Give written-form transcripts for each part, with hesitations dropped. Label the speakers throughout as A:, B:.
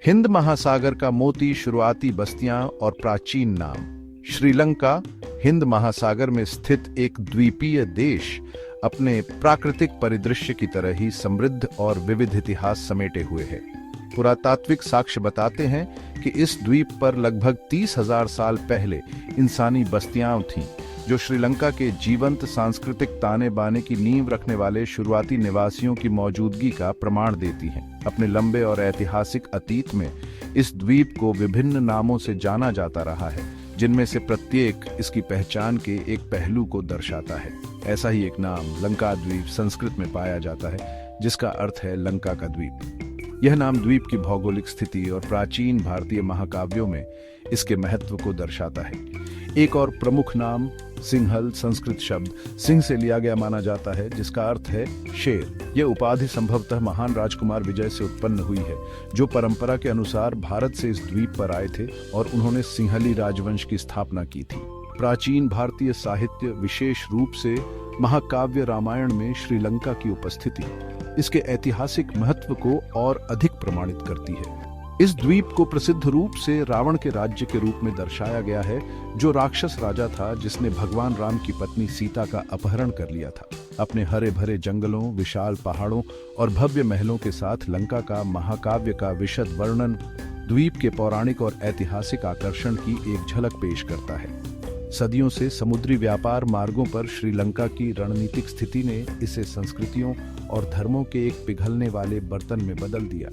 A: हिंद महासागर का मोती, शुरुआती बस्तियां और प्राचीन नाम। श्रीलंका हिंद महासागर में स्थित एक द्वीपीय देश अपने प्राकृतिक परिदृश्य की तरह ही समृद्ध और विविध इतिहास समेटे हुए है। पुरातात्विक साक्ष्य बताते हैं कि इस द्वीप पर लगभग 30,000 साल पहले इंसानी बस्तियां थीं, जो श्रीलंका के जीवंत सांस्कृतिक ताने बाने की नींव रखने वाले शुरुआती निवासियों की मौजूदगी का प्रमाण देती हैं। अपने लंबे और ऐतिहासिक अतीत में इस द्वीप को विभिन्न नामों से जाना जाता रहा है, जिनमें से प्रत्येक इसकी पहचान के एक पहलू को दर्शाता है। ऐसा ही एक नाम लंका द्वीप संस्कृत में पाया जाता है, जिसका अर्थ है लंका का द्वीप। यह नाम द्वीप की भौगोलिक स्थिति और प्राचीन भारतीय महाकाव्यों में इसके महत्व को दर्शाता है। एक और प्रमुख नाम सिंहल संस्कृत शब्द सिंह से लिया गया माना जाता है, जिसका अर्थ है शेर। यह उपाधि संभवतः महान राजकुमार विजय से उत्पन्न हुई है, जो परंपरा के अनुसार भारत से इस द्वीप पर आए थे और उन्होंने सिंहली राजवंश की स्थापना की थी। प्राचीन भारतीय साहित्य, विशेष रूप से महाकाव्य रामायण में श्रीलंका की उपस्थिति इसके ऐतिहासिक महत्व को और अधिक प्रमाणित करती है। इस द्वीप को प्रसिद्ध रूप से रावण के राज्य के रूप में दर्शाया गया है, जो राक्षस राजा था जिसने भगवान राम की पत्नी सीता का अपहरण कर लिया था। अपने हरे भरे जंगलों, विशाल पहाड़ों और भव्य महलों के साथ लंका का महाकाव्य का विशद वर्णन द्वीप के पौराणिक और ऐतिहासिक आकर्षण की एक झलक पेश करता है। सदियों से समुद्री व्यापार मार्गों पर श्रीलंका की रणनीतिक स्थिति ने इसे संस्कृतियों और धर्मों के एक पिघलने वाले बर्तन में बदल दिया।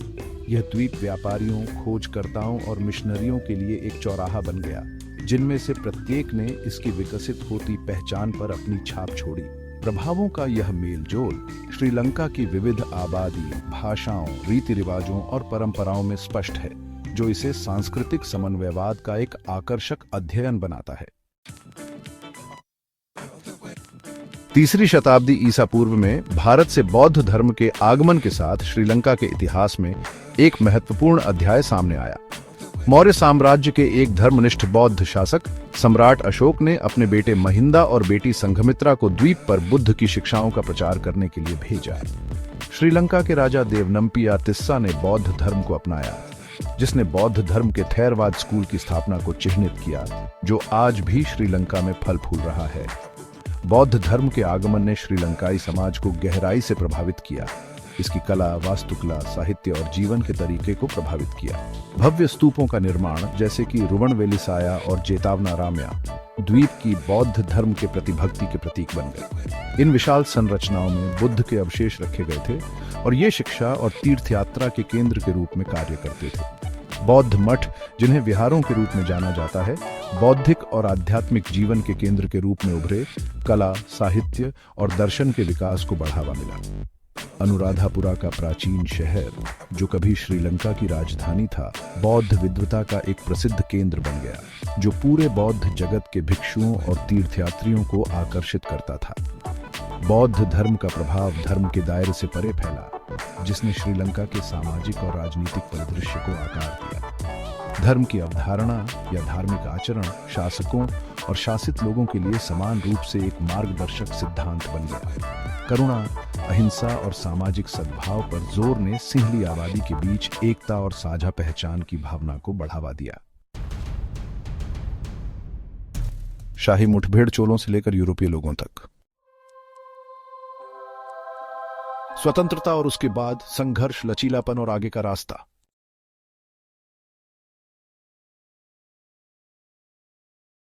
A: यह द्वीप व्यापारियों, खोजकर्ताओं और मिशनरियों के लिए एक चौराहा बन गया, जिनमें से प्रत्येक ने इसकी विकसित होती पहचान पर अपनी छाप छोड़ी। प्रभावों का यह मेलजोल श्रीलंका की विविध आबादी, भाषाओं, रीति रिवाजों और परंपराओं में स्पष्ट है, जो इसे सांस्कृतिक समन्वयवाद का एक आकर्षक अध्ययन बनाता है। 3री शताब्दी ईसा पूर्व में भारत से बौद्ध धर्म के आगमन के साथ श्रीलंका के इतिहास में एक महत्वपूर्ण अध्याय सामने आया। मौर्य साम्राज्य के एक धर्मनिष्ठ बौद्ध शासक सम्राट अशोक ने अपने बेटे महिंदा और बेटी संघमित्रा को द्वीप पर बुद्ध की शिक्षाओं का प्रचार करने के लिए भेजा। श्रीलंका के राजा देवनंपी या तिस्सा ने बौद्ध धर्म को अपनाया, जिसने बौद्ध धर्म के थेरवाद स्कूल की स्थापना को चिह्नित किया, जो आज भी श्रीलंका में फल फूल रहा है। बौद्ध धर्म के आगमन ने श्रीलंकाई समाज को गहराई से प्रभावित किया। इसकी कला, वास्तुकला, साहित्य और जीवन के तरीके को प्रभावित किया। भव्य स्तूपों का निर्माण, जैसे कि रुवनवेलिसाया और जेतावनारामया, द्वीप की बौद्ध धर्म के प्रति भक्ति के प्रतीक बन गए। इन विशाल संरचनाओं में बुद्ध के अवशेष रखे गए थे और ये शिक्षा और तीर्थ यात्रा के केंद्र के रूप में कार्य करते थे। बौद्ध मठ, जिन्हें विहारों के रूप में जाना जाता है, बौद्धिक और आध्यात्मिक जीवन के केंद्र के रूप में उभरे। कला, साहित्य और दर्शन के विकास को बढ़ावा मिला। अनुराधापुरा का प्राचीन शहर, जो कभी श्रीलंका की राजधानी था, बौद्ध विद्वता का एक प्रसिद्ध केंद्र बन गया, जो पूरे बौद्ध जगत के भिक्षुओं और तीर्थयात्रियों को आकर्षित करता था। बौद्ध धर्म का प्रभाव धर्म के दायरे से परे फैला, जिसने श्रीलंका के सामाजिक और राजनीतिक परिदृश्य को आकार दिया। धर्म की अवधारणा या धार्मिक आचरण शासकों और शासित लोगों के लिए समान रूप से एक मार्गदर्शक सिद्धांत बन गया। करुणा, अहिंसा और सामाजिक सद्भाव पर जोर ने सिंहली आबादी के बीच एकता और साझा पहचान की भावना को बढ़ावा दिया। शाही मुठभेड़ चोलों से लेकर यूरोपीय लोगों तक। स्वतंत्रता और उसके बाद संघर्ष, लचीलापन और आगे का रास्ता।